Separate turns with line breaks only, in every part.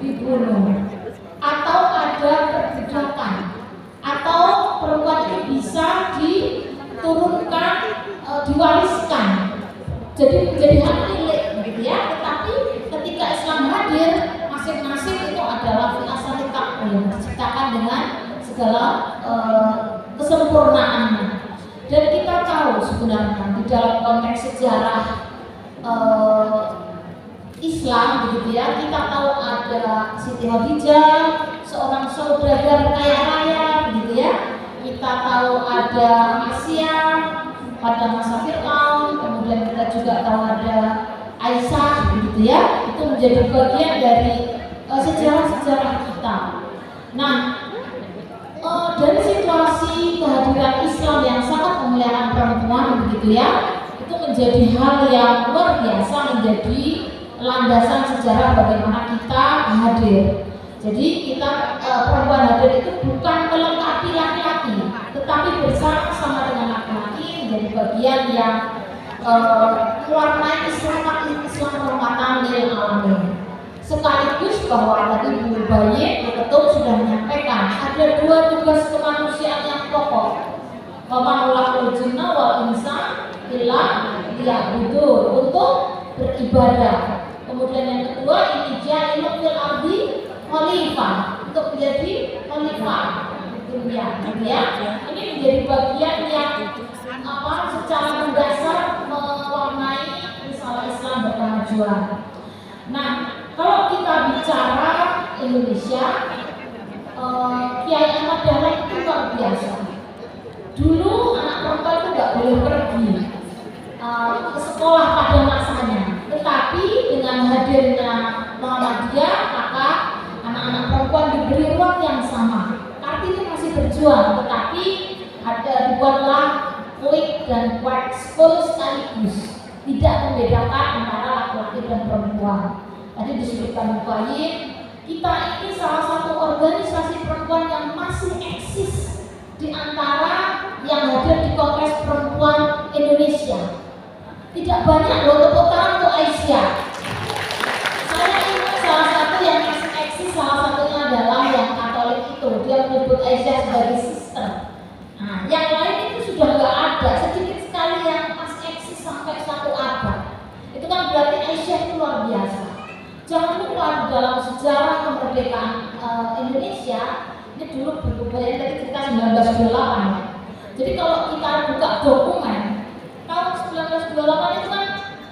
dibunuh, atau ada perbudakan, atau perempuan itu bisa diturunkan, diwariskan, jadi menjadi hak milik, gitu ya. Tetapi ketika Islam hadir, masing-masing itu adalah fi'asati takwa, diciptakan dengan segala kesempurnaannya. Dan kita tahu sebenarnya di dalam konteks sejarah Islam, begitu ya, kita tahu ada Siti Khadijah, seorang saudagar kaya raya, begitu ya. Kita tahu ada Asia pada masa Fir'aun, kemudian kita juga tahu ada Aisyah, begitu ya. Itu menjadi bagian dari sejarah-sejarah kita. Nah, dari situasi kehadiran Islam yang sangat memuliakan perempuan, begitu ya, itu menjadi hal yang luar biasa, menjadi landasan sejarah bagaimana kita hadir. Jadi kita perempuan hadir itu bukan melengkapi laki-laki, tetapi bersama-sama dengan laki-laki menjadi bagian yang mewarnai Islam rahmatan lil alamin. Sekaligus bahwa tadi Bu Bayi Ketum sudah menyampaikan ada dua tugas kemanusiaan yang pokok. Wamanulakul jinna wal insa illa liya'budun, untuk beribadah. Kemudian yang kedua, ini ja'ilun fil ardi khalifah, untuk menjadi khalifah dunia, gitu ya. Ini menjadi bagian yang secara mendasar mewarnai risalah Islam berkemajuan. Nah, kalau kita bicara Indonesia, Kiai Ahmad Dahlan itu luar biasa. Dulu anak perempuan itu nggak boleh pergi ke sekolah pada masanya, tetapi dengan hadirnya Muhammadiyah, maka anak-anak perempuan diberi ruang yang sama. Kartini masih berjuang, tetapi dibuatlah klik dan white school sekaligus, tidak membedakan antara laki-laki dan perempuan. Tadi disebutkan baik, kita ini salah satu organisasi perempuan yang masih eksis di antara yang hadir di Kongres Perempuan Indonesia. Tidak banyak loh, tepuk tangan untuk Aisyah. Saya ingat salah satu yang masih eksis, salah satunya adalah yang Katolik itu, dia menyebut Aisyah sebagai sister. Nah, yang lain itu sudah nggak ada, sedikit sekali yang masih eksis sampai satu abad. Itu kan berarti Aisyah itu luar biasa. Jangan lupa dalam sejarah kemerdekaan Indonesia, ini dulu berkumpulnya tadi kita 1928. Jadi kalau kita buka dokumen tahun 1928 itu kan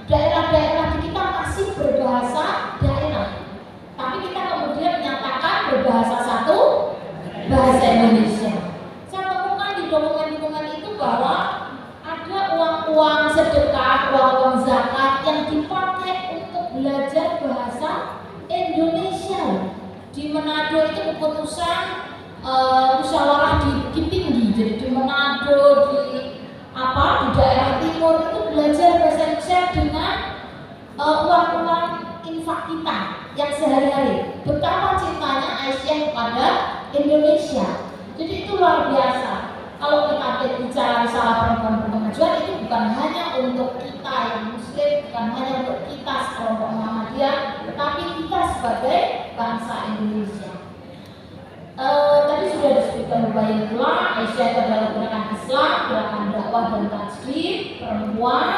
daerah-daerah di kita masih berbahasa daerah, tapi kita kemudian menyatakan berbahasa satu, bahasa Indonesia. Saya temukan di dokumen-dokumen itu bahwa ada uang-uang sedekah, uang-uang zakat yang dipakai untuk belajar bahasa Indonesia. Di Manado itu keputusan musyawarah di tinggi, jadi di Manado, di daerah timur itu belajar bahasa Indonesia dengan uang-uang infak kita yang sehari-hari. Betapa cintanya Aisyah kepada Indonesia. Jadi itu luar biasa. Kalau kita bicara salah perempuan berkemajuan, itu bukan hanya untuk kita yang Muslim, bukan hanya untuk kita sekelompok Muhammadiyah, tetapi kita sebagai bangsa Indonesia. Tadi sudah disebutkan banyak pula, Aisyah itu adalah gerakan Islam, gerakan dakwah dan tajwid perempuan,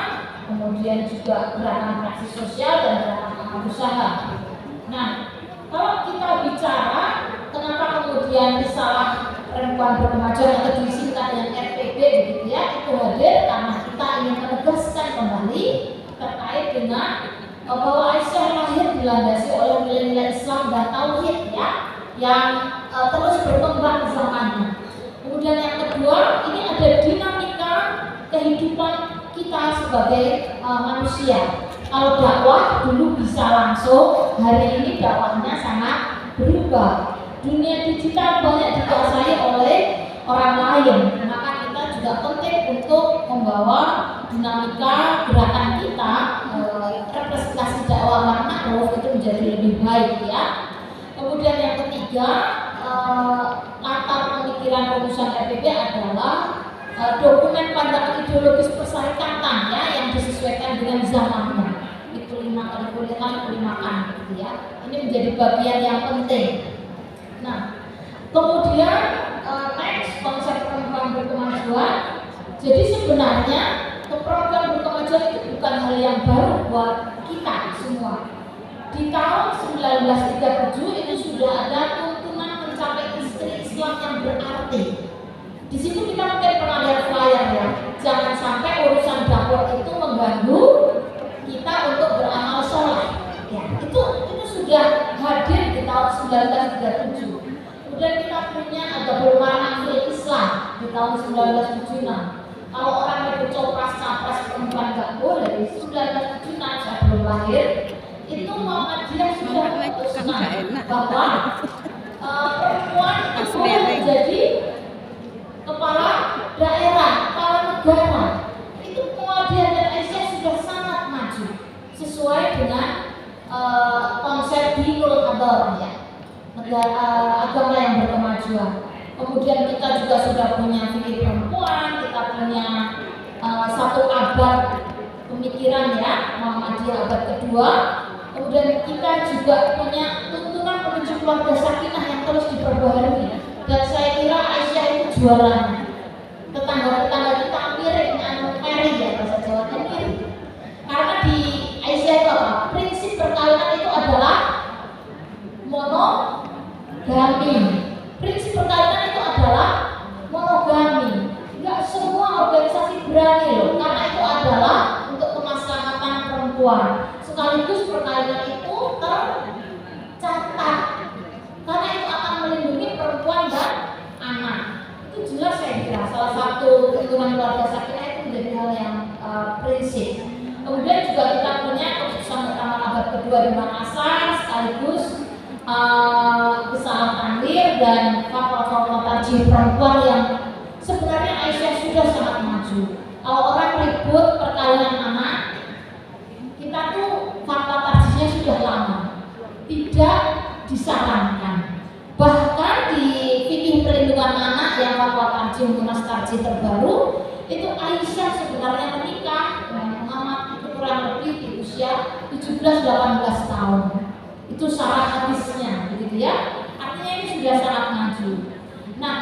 kemudian juga gerakan praksi sosial dan gerakan usaha. Nah, kalau kita bicara kenapa kemudian risalah perempuan berkemajuan atau disingkat dengan RPB, begitu ya, itu hadir karena kita ingin menegaskan kembali terkait dengan bahwa Aisyah lahir dilandasi oleh nilai-nilai Islam dan tauhid ya, yang terus berkembang zamannya. Kemudian yang kedua, ini ada dinamika kehidupan kita sebagai manusia. Kalau dakwah dulu bisa langsung, hari ini dakwahnya sangat berubah. Dunia digital banyak dikuasai oleh orang lain, maka kita juga penting untuk membawa dinamika gerakan kita, representasi dakwah makna itu menjadi lebih baik ya. Kemudian yang ketiga, latar pemikiran rumusan RPB adalah dokumen pandangan ideologis persyarikatan ya, yang disesuaikan dengan zamannya. Itu 5 boleh makan gitu ya. Ini menjadi bagian yang penting. Nah, kemudian next konsep perempuan berkemajuan. Jadi sebenarnya perempuan berkemajuan itu bukan hal yang baru buat kita semua. Di tahun 1937 itu sudah ada tuntunan mencapai istri Islam yang berarti. Di situ kita mungkin pernah lihat flyer ya. Jangan sampai urusan dapur itu mengganggu kita untuk beramal soleh. Ya, itu sudah hadir di tahun 1937. Kemudian kita punya ada Bulmarah Islam di tahun 1976. Kalau orang itu copras capres perempuan nggak boleh, 1976 saya belum lahir. Itu Muhammadiyah sudah memutuskan bahwa perempuan itu boleh menjadi kepala daerah, kepala negara. Itu Muhammadiyah dan Aisyah sudah sangat maju sesuai dengan konsep dinul hadar ya, negara agama yang berkemajuan. Kemudian kita juga sudah punya fikih perempuan, kita punya satu abad pemikiran ya, Muhammadiyah abad kedua. Kemudian kita juga punya tuntunan menuju keluarga sakinah yang terus diperbaharui. Dan saya kira Aisyah itu jualannya. Tetangga-tetangga kita mirip Mary ya, bahasa Jawanya mirip. Karena di Aisyah itu apa? Prinsip perkawinan itu adalah monogami. Prinsip perkawinan itu adalah monogami. Enggak semua organisasi berani loh, karena itu adalah untuk kemaslahatan perempuan. Sekaligus perkawinan itu tercatat, karena itu akan melindungi perempuan dan anak. Itu jelas saya kira salah satu tuntunan keluarga sakinah itu menjadi hal yang prinsip. Kemudian juga kita punya keputusan pertama abad kedua di Makassar, sekaligus kesalahan takdir dan fatwa-fatwa tarjih perempuan yang sebenarnya Aisyah sudah sangat maju. Kalau orang ribut perkawinan anak, kita tuh fatwa tarjihnya sudah lama, tidak disarankan. Bahkan di fikih perlindungan anak yang fatwa tarjih munas tarjih terbaru itu Aisyah sebenarnya menikah dengan Muhammad itu kurang lebih di usia 17-18 tahun. Itu syarah hadisnya begitu ya. Artinya ini sudah sangat maju. Nah,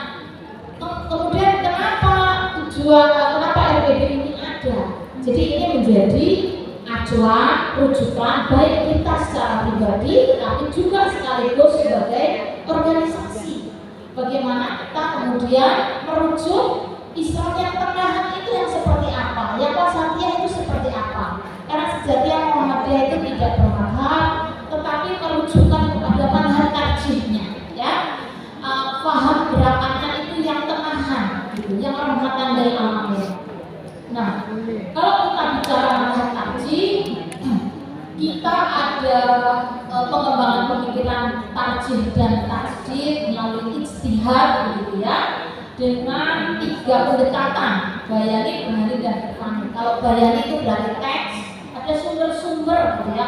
kemudian kenapa RPD ini ada? Jadi ini menjadi acuan, rujukan baik kita secara pribadi, tapi juga sekaligus sebagai organisasi. Bagaimana kita kemudian merujuk Islam yang tenahan itu yang seperti apa, yang wasatiyah itu seperti apa. Karena sejatinya Muhammadiyah itu tidak bermadhab, tetapi merujukan kepada manhaj tarjihnya, ya. Faham gerakannya itu yang tenahan, gitu, yang rahmatan dari alamin. Nah, kalau kita bicara manhaj tarjih, kita ada pengembangan pemikiran tarjih dan tajdid melalui ijtihad, gitu ya, dengan 3 pendekatan: bayani, burhani, dan irfani. Kalau bayani itu dari teks, ada sumber-sumber gitu ya,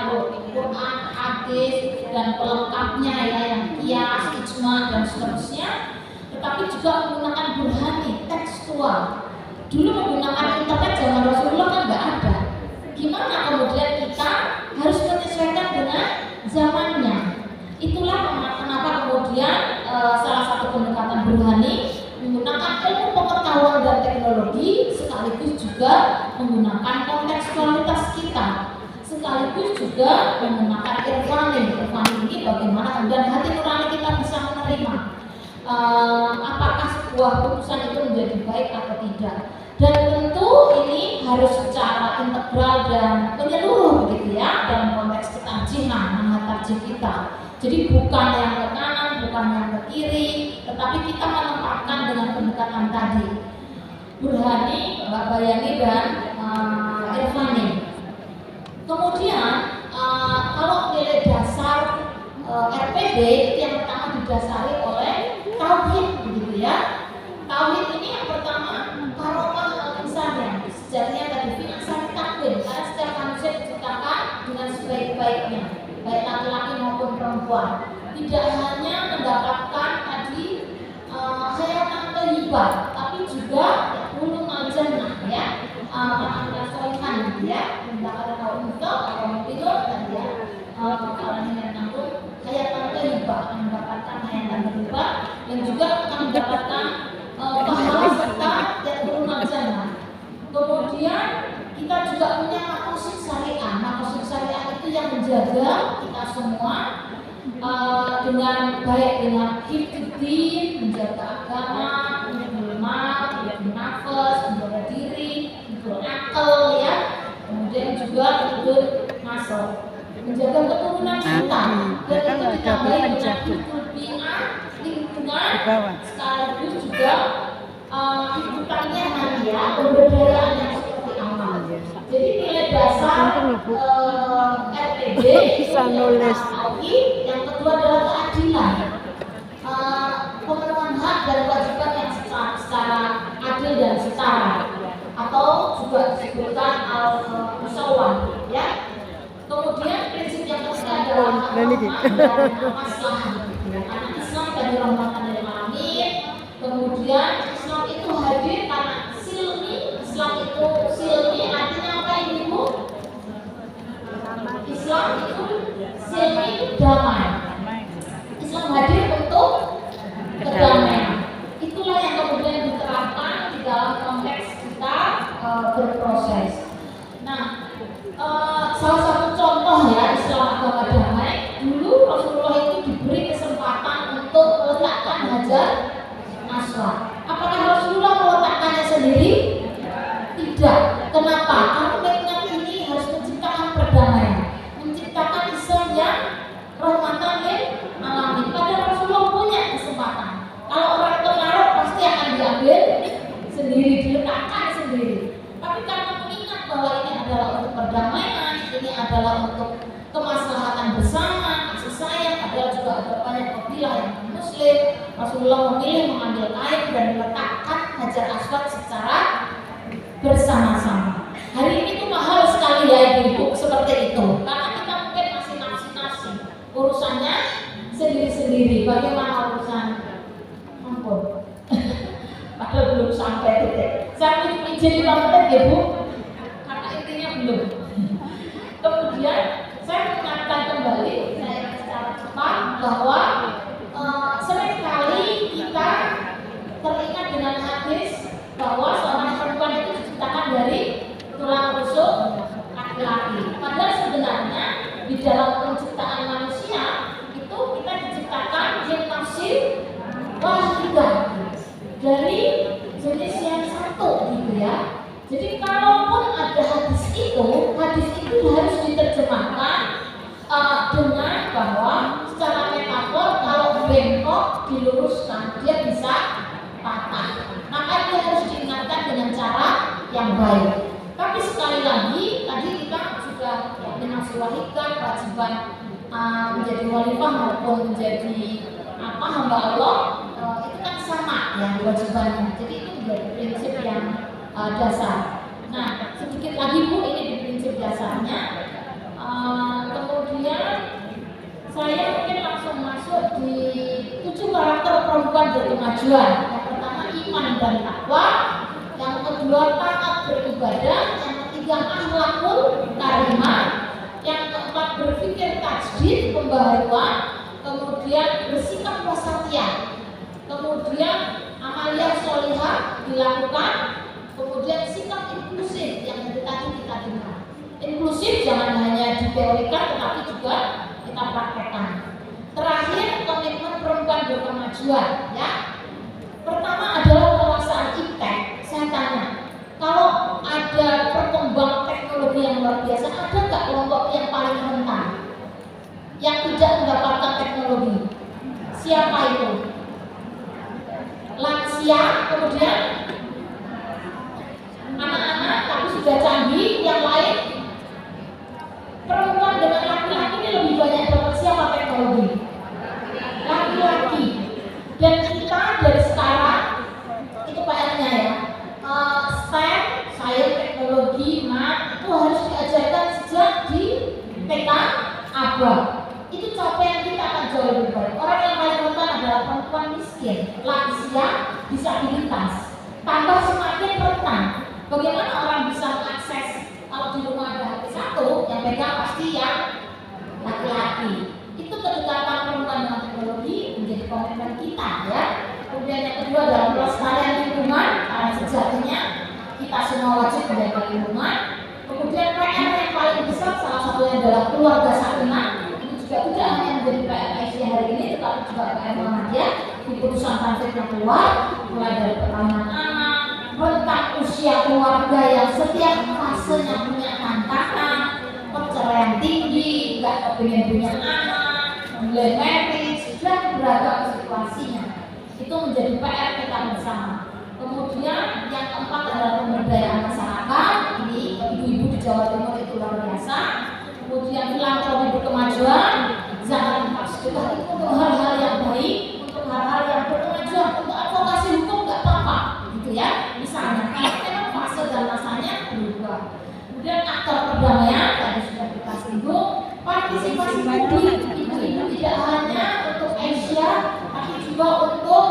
Quran, hadis, dan pelengkapnya ya, yang qiyas, ijma, dan seterusnya. Tetapi juga menggunakan burhani, tekstual. Dulu menggunakan internet zaman Rasulullah kan nggak ada. Gimana kemudian kita harus menyesuaikan dengan zamannya? Itulah kenapa kemudian salah satu pendekatan burhani menggunakan ilmu pengetahuan dan teknologi, sekaligus juga menggunakan kontekstualitas kita, sekaligus juga menggunakan irfani. Irfani ini bagaimana kemudian hati nurani kita bisa menerima apakah sebuah putusan itu menjadi baik atau tidak. Dan tentu ini harus secara integral dan menyeluruh begitu ya, dalam konteks ketarjihan, manhaj tarjih kita. Jadi bukan yang ke kanan, bukan yang ke kiri, tetapi kita menempatkan dengan pendekatan tadi, burhani, bayani, dan irfani. Kemudian kalau nilai dasar RPD itu yang pertama didasari oleh tauhid, begitu ya. Tauhid ini yang pertama karomah al-insaniyah, sejatinya tadi fi'asan takwin, karena setiap manusia diciptakan dengan sebaik-baiknya, baik laki-laki maupun perempuan. Tidak hanya mendapatkan tadi hayatan thayyibah, tapi juga ulum al-jannah ya, anak-anak solihan ya, mendapatkan kaum itu atau itu akan mendapatkan hayatan berlimpah dan juga akan mendapatkan pahala serta keturunan jannah. Kemudian kita juga punya maqasid syariah. Maqasid syariah itu yang menjaga kita semua dengan baik, dengan hifdzuddin, menjaga agama, menjaga mal, menjaga nafas, menjaga diri, menjaga akal ya. Kemudian juga hidup nasab, menjaga keturunan kita. Dan itu ditambahi dengan hifdzuddin, lingkungan, sekaligus juga kehidupannya nanti ya, pemberdayaan yang seperti amal. Jadi nilai dasar RPD bisa nulis. Yang kedua adalah keadilan, pemenuhan hak dan kewajiban yang secara adil dan setara, atau juga disebutkan al-musawwah ya. Kemudian prinsip yang ketiga adalah maslahat. Karena Islam dari rahmatan lil alamin. Kemudian Islam itu hadir karena silmi. Islam itu silmi artinya apa Ibu? Islam itu silmi itu damai. Islam hadir untuk kedamaian. Itulah yang kemudian diterapkan di dalam konteks kita berproses. Nah, salah satu contoh ya Islam agama damai. Dulu Rasulullah itu diberi kesempatan untuk meletakkan hajar aswad. Apakah Rasulullah meletakkannya sendiri? Tidak. Kenapa? Karena mengingat ini harus menciptakan perdamaian, menciptakan Islam yang rahmatan lil alamin. Padahal Rasulullah punya kesempatan. Kalau orang pengaruh pasti akan diambil sendiri, diletakkan sendiri. Tapi karena mengingat bahwa ini adalah untuk perdamaian, ini adalah untuk kemaslahatan bersama, kasih sayang, adalah juga ada banyak kabilah yang muslim. Rasulullah memilih mengambil kain dan meletakkan hajar aswad secara bersama-sama. Hari ini tuh mahal sekali ya Ibu seperti itu. Karena kita mungkin masih nafsi-nafsi, urusannya sendiri-sendiri. Bagaimana urusan? Ampun. Padahal belum sampai titik. Saya izin dilakukan ya Bu, karena intinya belum. Kemudian saya mengingatkan kembali, saya secara cepat bahwa seringkali kita teringat dengan hadis bahwa seorang perempuan itu diciptakan dari tulang rusuk laki-laki. Padahal sebenarnya di dalam penciptaan manusia itu kita diciptakan min nafsin wahidah, dari jenis yang satu gitu ya. Jadi kalaupun ada hadis itu harus diterjemahkan dengan bahwa secara metafor kalau bengkok diluruskan dia bisa patah. Maka dia harus diingatkan dengan cara yang baik. Tapi sekali lagi tadi kita sudah menafsirkan kewajiban menjadi khalifah maupun menjadi hamba Allah, itu kan sama ya kewajibannya. Jadi itu menjadi prinsip yang dasar. Nah, sedikit lagi Bu, ini di prinsip dasarnya. Kemudian saya mungkin langsung masuk di 7 karakter perempuan berkemajuan. Yang pertama iman dan takwa, yang kedua taat beribadah, yang ketiga akhlakul karimah, yang keempat berpikir tajdid pembaharuan, kemudian bersikap wasatiyah, kemudian amaliyah sholihah dilakukan, kemudian sikap inklusif yang tadi kita dengar. Inklusif jangan hanya diteorikan tetapi juga kita praktekkan. Terakhir komitmen perempuan berkemajuan ya. Pertama adalah penguasaan iptek. Saya tanya, kalau ada perkembangan teknologi yang luar biasa, ada nggak kelompok yang paling rentan yang tidak mendapatkan teknologi? Siapa itu? Lansia, kemudian anak-anak tapi sudah canggih, yang lain. Perempuan dengan laki-laki ini lebih banyak dapat siapa teknologi? Laki-laki. Dan kita dari sekarang itu PR-nya ya, STEM, sains, teknologi, math itu harus diajarkan sejak di TK, ABA. Itu capaian kita akan jauh lebih baik. Orang yang paling rentan adalah perempuan miskin, lansia, disabilitas. Tambah semakin rentan. Bagaimana orang bisa mengakses? Kalau di rumah ada HP 1, yang pegang pasti yang laki-laki. Itu kedekatan perempuan dengan teknologi semua wajib menjaga lingkungan. Kemudian PR yang paling besar salah satunya adalah keluarga sakinah. Itu juga tidak hanya menjadi PR Aisyah hari ini, tetapi juga PR Muhammadiyah di putusan tanfidz yang keluar, mulai dari perkawinan anak, rentang usia keluarga yang setiap fasenya punya tantangan, perceraian tinggi, nggak kepingin punya anak, mulai marriage, dan beragam situasinya. Itu menjadi PR kita bersama. Kemudian yang keempat adalah pemberdayaan masyarakat. Ini ibu-ibu di Jawa Timur itu luar biasa. Kemudian filantropi berkemajuan, zakat infak sedekah itu untuk hal-hal yang baik, untuk hal-hal yang berkemajuan, untuk advokasi hukum nggak apa-apa, gitu ya. Misalnya, kalau memang fase dan masanya berubah. Kemudian aktor perdamaian tadi sudah kita singgung, partisipasi publik ibu-ibu tidak hanya untuk Aisyah, tapi juga untuk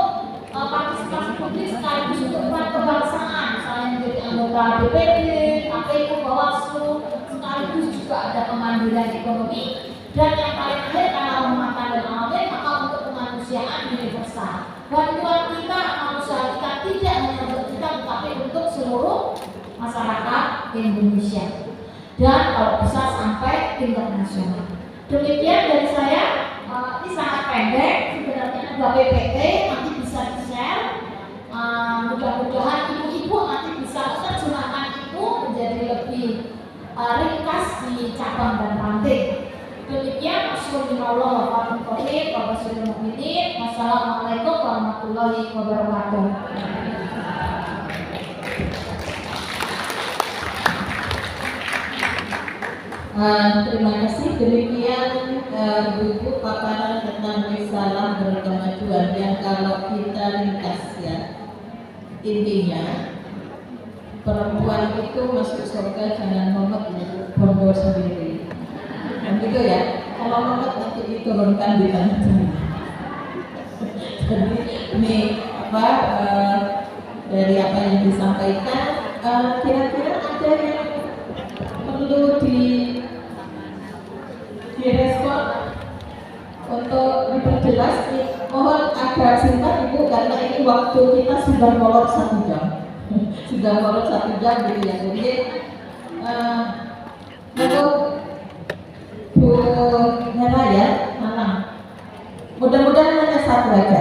partisipasi publik sekaligus untuk peran kebangsaan, misalnya menjadi anggota DPD, KPU, Bawaslu, sekaligus juga ada kemandirian ekonomi, dan yang paling akhir karena rahmatan dan alamin maka untuk kemanusiaan universal. Bantuan kita manusia kita tidak hanya untuk kita tetapi untuk seluruh masyarakat Indonesia, dan kalau bisa sampai tingkat nasional. Demikian dari saya. Ini sangat pendek, sebenarnya ada PPT nanti bisa di-share. Mudah-mudahan ibu-ibu nanti bisa menerjemahkan itu menjadi lebih ringkas di cabang dan ranting. Demikian, Wassalamualaikum warahmatullahi wabarakatuh.
Terima kasih. Demikian Ibu paparan tentang risalah berkemajuan yang kalau kita ringkas ya, intinya perempuan itu masuk surga jangan momet bondo sendiri, kan gitu ya. Kalau momet nanti diturunkan di tanah. Jadi ini apa dari apa yang disampaikan, kira-kira ada yang perlu direspon untuk diperjelas. Mohon agak singkat Ibu karena ini waktu kita sudah molor 1 jam. Sudah molor 1 jam gitu ya. Jadi Bu Hera ya, mana? Mudah-mudahan hanya 1 aja.